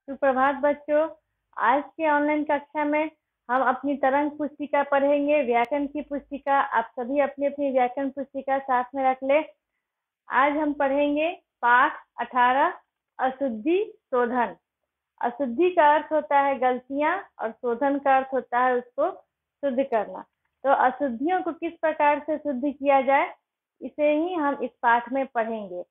सुप्रभात बच्चों। आज के ऑनलाइन कक्षा में हम अपनी तरंग पुस्तिका पढ़ेंगे, व्याकरण की पुस्तिका। आप सभी अपनी अपनी व्याकरण पुस्तिका साथ में रख ले। आज हम पढ़ेंगे पाठ 18 अशुद्धि शोधन। अशुद्धि का अर्थ होता है गलतियां और शोधन का अर्थ होता है उसको शुद्ध करना। तो अशुद्धियों को किस प्रकार से शुद्ध किया जाए, इसे ही हम इस पाठ में पढ़ेंगे।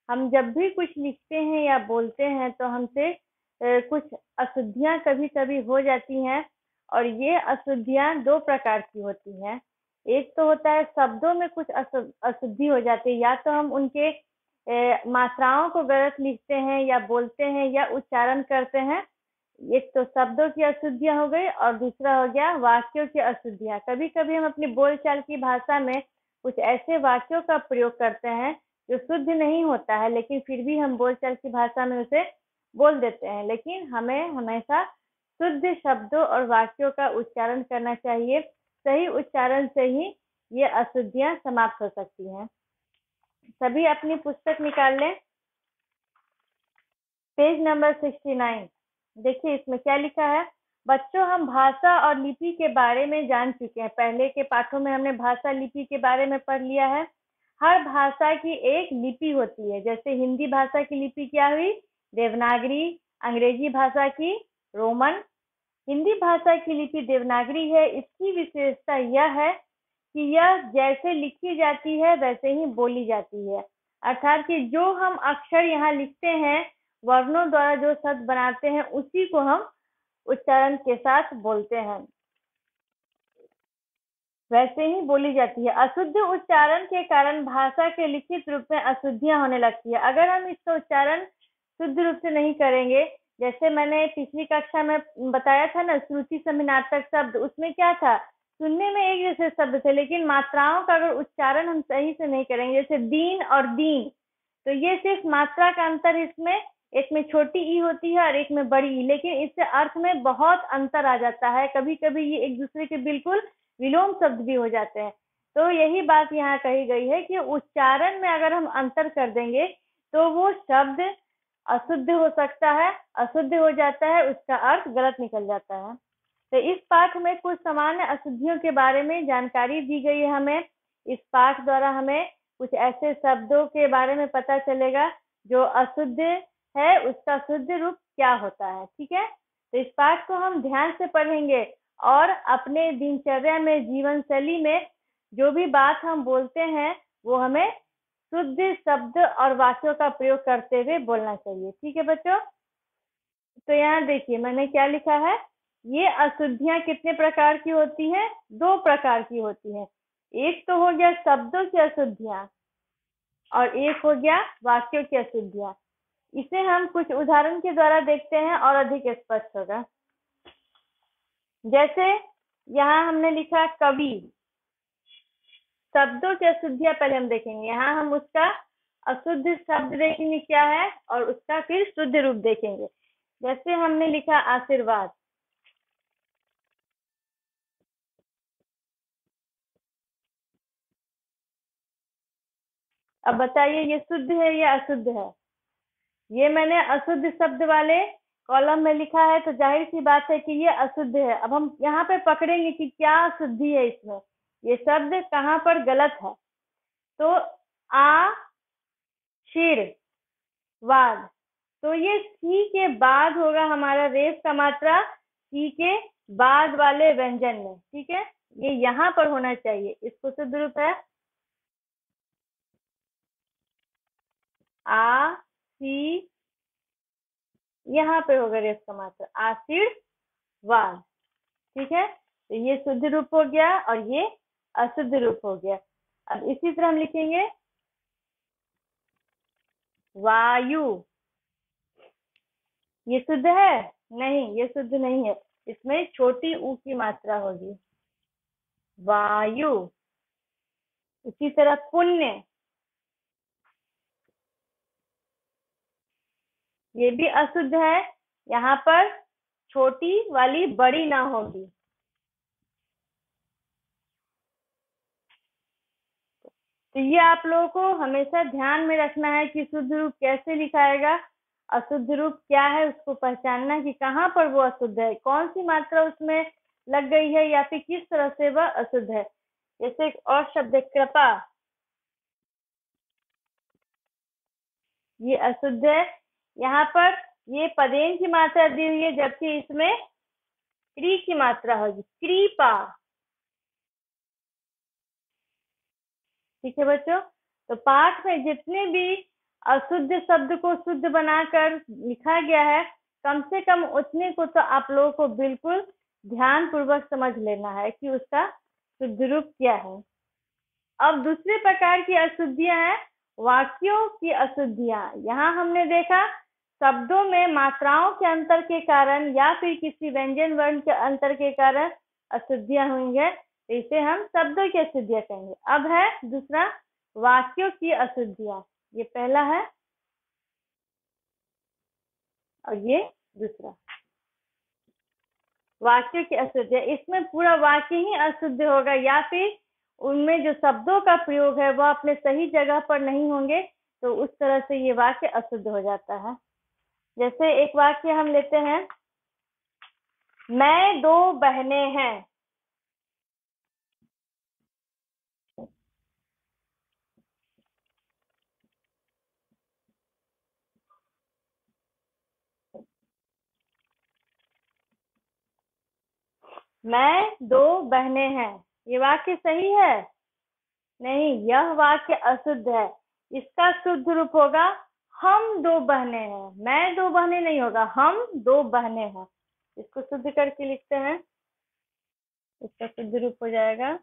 हम जब भी कुछ लिखते हैं या बोलते हैं तो हमसे कुछ अशुद्धियां कभी कभी हो जाती हैं, और ये अशुद्धियां दो प्रकार की होती हैं। एक तो होता है शब्दों में कुछ अशुद्धि हो जाती है, या तो हम उनके मात्राओं को गलत लिखते हैं या बोलते हैं या उच्चारण करते हैं। एक तो शब्दों की अशुद्धियां हो गई, और दूसरा हो गया वाक्यों की अशुद्धियां। कभी कभी हम अपनी बोलचाल की भाषा में कुछ ऐसे वाक्यों का प्रयोग करते हैं जो शुद्ध नहीं होता है, लेकिन फिर भी हम बोलचाल की भाषा में उसे बोल देते हैं। लेकिन हमें हमेशा शुद्ध शब्दों और वाक्यों का उच्चारण करना चाहिए। सही उच्चारण से ही ये अशुद्धियां समाप्त हो सकती हैं। सभी अपनी पुस्तक निकाल लें, पेज नंबर 69। देखिए इसमें क्या लिखा है। बच्चों, हम भाषा और लिपि के बारे में जान चुके हैं। पहले के पाठों में हमने भाषा लिपि के बारे में पढ़ लिया है। हर भाषा की एक लिपि होती है। जैसे हिंदी भाषा की लिपि क्या हुई, देवनागरी। अंग्रेजी भाषा की रोमन। हिंदी भाषा की लिपि देवनागरी है। इसकी विशेषता यह है कि यह जैसे लिखी जाती है वैसे ही बोली जाती है। अर्थात कि जो हम अक्षर यहाँ लिखते हैं, वर्णों द्वारा जो शब्द बनाते हैं, उसी को हम उच्चारण के साथ बोलते हैं, वैसे ही बोली जाती है। अशुद्ध उच्चारण के कारण भाषा के लिखित रूप में अशुद्धियां होने लगती है। अगर हम इसका उच्चारण शुद्ध रूप से नहीं करेंगे, जैसे मैंने पिछली कक्षा में बताया था ना, श्रुति समानार्थक शब्द, उसमें क्या था, सुनने में एक जैसे शब्द थे, लेकिन मात्राओं का अगर उच्चारण हम सही से नहीं करेंगे, जैसे दीन और दीन, तो ये सिर्फ मात्रा का अंतर। इसमें एक में छोटी ई होती है और एक में बड़ी ई, लेकिन इससे अर्थ में बहुत अंतर आ जाता है। कभी कभी ये एक दूसरे के बिल्कुल विलोम शब्द भी हो जाते हैं। तो यही बात यहाँ कही गई है कि उच्चारण में अगर हम अंतर कर देंगे तो वो शब्द अशुद्ध हो सकता है, अशुद्ध हो जाता है, उसका अर्थ गलत निकल जाता है। तो इस पाठ में कुछ सामान्य अशुद्धियों के बारे में जानकारी दी गई है हमें। इस पाठ द्वारा हमें कुछ ऐसे शब्दों के बारे में पता चलेगा जो अशुद्ध है, उसका शुद्ध रूप क्या होता है। ठीक है, तो इस पाठ को हम ध्यान से पढ़ेंगे और अपने दिनचर्या में, जीवन शैली में जो भी बात हम बोलते हैं वो हमें शुद्ध शब्द और वाक्यों का प्रयोग करते हुए बोलना चाहिए। ठीक है बच्चों, तो यहाँ देखिए मैंने क्या लिखा है। ये अशुद्धियां कितने प्रकार की होती हैं? दो प्रकार की होती हैं। एक तो हो गया शब्दों की अशुद्धियां और एक हो गया वाक्यों की अशुद्धियां। इसे हम कुछ उदाहरण के द्वारा देखते हैं और अधिक स्पष्ट होगा। जैसे यहाँ हमने लिखा कवि। शब्दों की अशुद्धियां पहले हम देखेंगे। यहाँ हम उसका अशुद्ध शब्द देखेंगे क्या है, और उसका फिर शुद्ध रूप देखेंगे। जैसे हमने लिखा आशीर्वाद। अब बताइए ये शुद्ध है या अशुद्ध है? ये मैंने अशुद्ध शब्द वाले कॉलम में लिखा है, तो जाहिर सी बात है कि ये अशुद्ध है। अब हम यहाँ पे पकड़ेंगे कि क्या अशुद्धि है इसमें, ये शब्द कहाँ पर गलत है। तो आशीर्वाद, तो ये सी के बाद होगा हमारा रेफ का मात्रा, सी के बाद वाले व्यंजन में। ठीक है, ये यहाँ पर होना चाहिए। इसको शुद्ध रूप है आ सी, यहाँ पे होगा रेफ का मात्रा आशीर्वाद। ठीक है, तो ये शुद्ध रूप हो गया और ये अशुद्ध रूप हो गया। अब इसी तरह हम लिखेंगे वायु। ये शुद्ध है? नहीं, ये शुद्ध नहीं है। इसमें छोटी ऊ की मात्रा होगी, वायु। इसी तरह पुण्य, ये भी अशुद्ध है। यहाँ पर छोटी वाली बड़ी ना होगी। तो ये आप लोगों को हमेशा ध्यान में रखना है कि शुद्ध रूप कैसे लिखाएगा। अशुद्ध रूप क्या है उसको पहचानना कि कहाँ पर वो अशुद्ध है, कौन सी मात्रा उसमें लग गई है या फिर किस तरह से वह अशुद्ध है। जैसे एक और शब्द है कृपा, ये अशुद्ध है। यहाँ पर ये पदेन की मात्रा दी हुई है जबकि इसमें क्री की मात्रा होगी, कृपा। ठीक है बच्चों, तो पाठ में जितने भी अशुद्ध शब्द को शुद्ध बनाकर लिखा गया है, कम से कम उतने को तो आप लोगों को बिल्कुल ध्यान पूर्वक समझ लेना है कि उसका शुद्ध रूप क्या है। अब दूसरे प्रकार की अशुद्धियां हैं वाक्यों की अशुद्धियां। यहाँ हमने देखा शब्दों में मात्राओं के अंतर के कारण या फिर किसी व्यंजन वर्ण के अंतर के कारण अशुद्धियां हुई है, इसे हम शब्दों की अशुद्धियां कहेंगे। अब है दूसरा वाक्यों की अशुद्धियां, ये पहला है और ये दूसरा। वाक्य की अशुद्धियां, इसमें पूरा वाक्य ही अशुद्ध होगा या फिर उनमें जो शब्दों का प्रयोग है वह अपने सही जगह पर नहीं होंगे, तो उस तरह से ये वाक्य अशुद्ध हो जाता है। जैसे एक वाक्य हम लेते हैं, मैं 2 बहनें हैं। मैं 2 बहनें हैं, ये वाक्य सही है? नहीं, यह वाक्य अशुद्ध है। इसका शुद्ध रूप होगा हम 2 बहनें हैं, मैं 2 बहनें नहीं होगा, हम 2 बहनें हैं। इसको शुद्ध करके लिखते हैं, इसका शुद्ध रूप हो जाएगा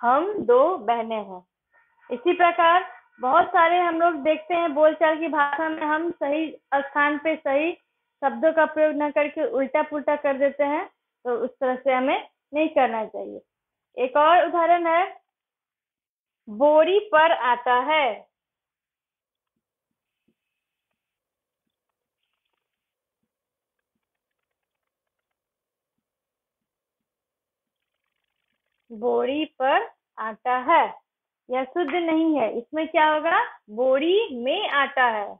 हम 2 बहनें हैं। इसी प्रकार बहुत सारे हम लोग देखते हैं बोलचाल की भाषा में हम सही स्थान पे सही शब्दों का प्रयोग न करके उल्टा पुल्टा कर देते हैं, तो उस तरह से हमें नहीं करना चाहिए। एक और उदाहरण है, बोरी पर आता है। बोरी पर आटा है, यह शुद्ध नहीं है। इसमें क्या होगा, बोरी में आटा है।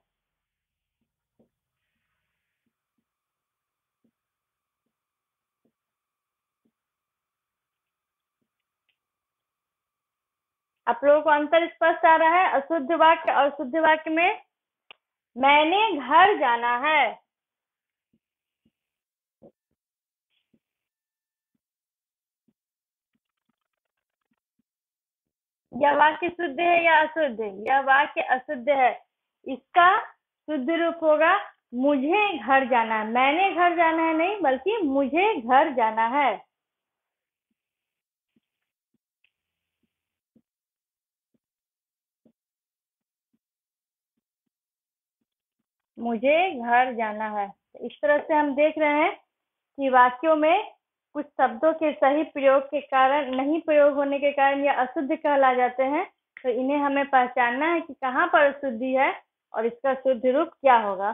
आप लोगों को अंतर स्पष्ट आ रहा है अशुद्ध वाक्य और शुद्ध वाक्य में? मैंने घर जाना है, यह वाक्य शुद्ध है या अशुद्ध? यह वाक्य अशुद्ध है। इसका शुद्ध रूप होगा मुझे घर जाना है। मैंने घर जाना है नहीं, बल्कि मुझे घर जाना है। मुझे घर जाना है। इस तरह से हम देख रहे हैं कि वाक्यों में कुछ शब्दों के सही प्रयोग के कारण, नहीं प्रयोग होने के कारण यह अशुद्ध कहला जाते हैं। तो इन्हें हमें पहचानना है कि कहाँ पर अशुद्धि है और इसका शुद्ध रूप क्या होगा।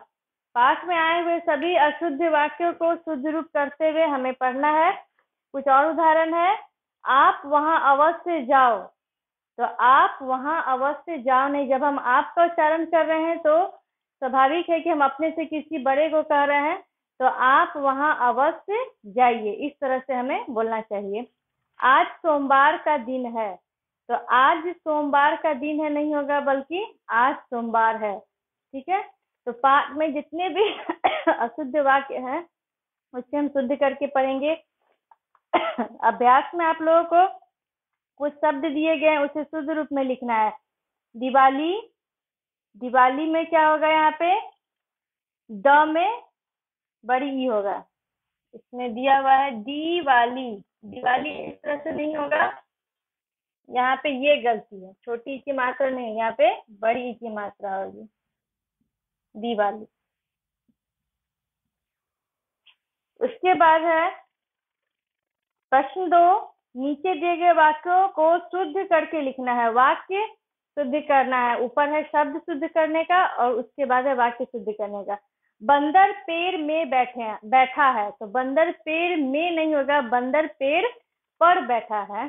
पाठ में आए हुए सभी अशुद्ध वाक्यों को शुद्ध रूप करते हुए हमें पढ़ना है। कुछ और उदाहरण है, आप वहां अवश्य जाओ। तो आप वहां अवश्य जाओ नहीं, जब हम आप का उच्चारण कर रहे हैं तो स्वाभाविक है कि हम अपने से किसी बड़े को कह रहे हैं, तो आप वहां अवश्य जाइए, इस तरह से हमें बोलना चाहिए। आज सोमवार का दिन है, तो आज सोमवार का दिन है नहीं होगा, बल्कि आज सोमवार है। ठीक है, तो पाठ में जितने भी अशुद्ध वाक्य हैं उससे हम शुद्ध करके पढ़ेंगे। अभ्यास में आप लोगों को कुछ शब्द दिए गए हैं, उसे शुद्ध रूप में लिखना है। दिवाली, दिवाली में क्या होगा, यहाँ पे द में बड़ी ई होगा। इसमें दिया हुआ है दिवाली, दिवाली इस तरह से नहीं होगा, यहाँ पे ये गलती है, छोटी ई की मात्रा नहीं, यहाँ पे बड़ी ई की मात्रा होगी, दिवाली। उसके बाद है प्रश्न 2, नीचे दिए गए वाक्यों को शुद्ध करके लिखना है। वाक्य शुद्ध करना है, ऊपर है शब्द शुद्ध करने का और उसके बाद है वाक्य शुद्ध करने का। बंदर पेड़ में बैठा है, तो बंदर पेड़ में नहीं होगा, बंदर पेड़ पर बैठा है।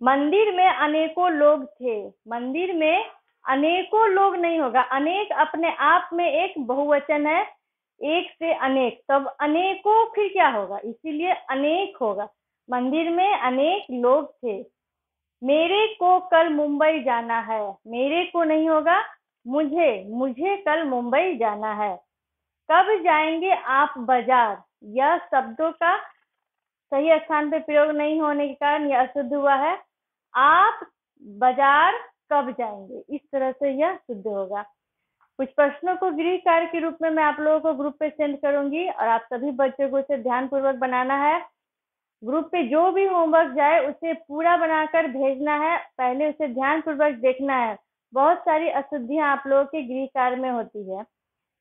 मंदिर में अनेकों लोग थे, मंदिर में अनेकों लोग नहीं होगा, अनेक अपने आप में एक बहुवचन है, एक से अनेक, तब अनेकों फिर क्या होगा, इसीलिए अनेक होगा। मंदिर में अनेक लोग थे। मेरे को कल मुंबई जाना है, मेरे को नहीं होगा, मुझे कल मुंबई जाना है। कब जाएंगे आप बाजार, यह शब्दों का सही स्थान पे प्रयोग नहीं होने के कारण यह अशुद्ध हुआ है। आप बाजार कब जाएंगे, इस तरह से यह शुद्ध होगा। कुछ प्रश्नों को गृह कार्य के रूप में मैं आप लोगों को ग्रुप पे सेंड करूंगी और आप सभी बच्चों को इसे ध्यान पूर्वक बनाना है। ग्रुप पे जो भी होमवर्क जाए उसे पूरा बनाकर भेजना है, पहले उसे ध्यान पूर्वक देखना है। बहुत सारी अशुद्धियां आप लोगों के गृह कार्य में होती है,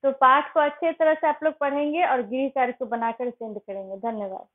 तो पाठ को अच्छे तरह से आप लोग पढ़ेंगे और गृह कार्य को बनाकर सेंड करेंगे। धन्यवाद।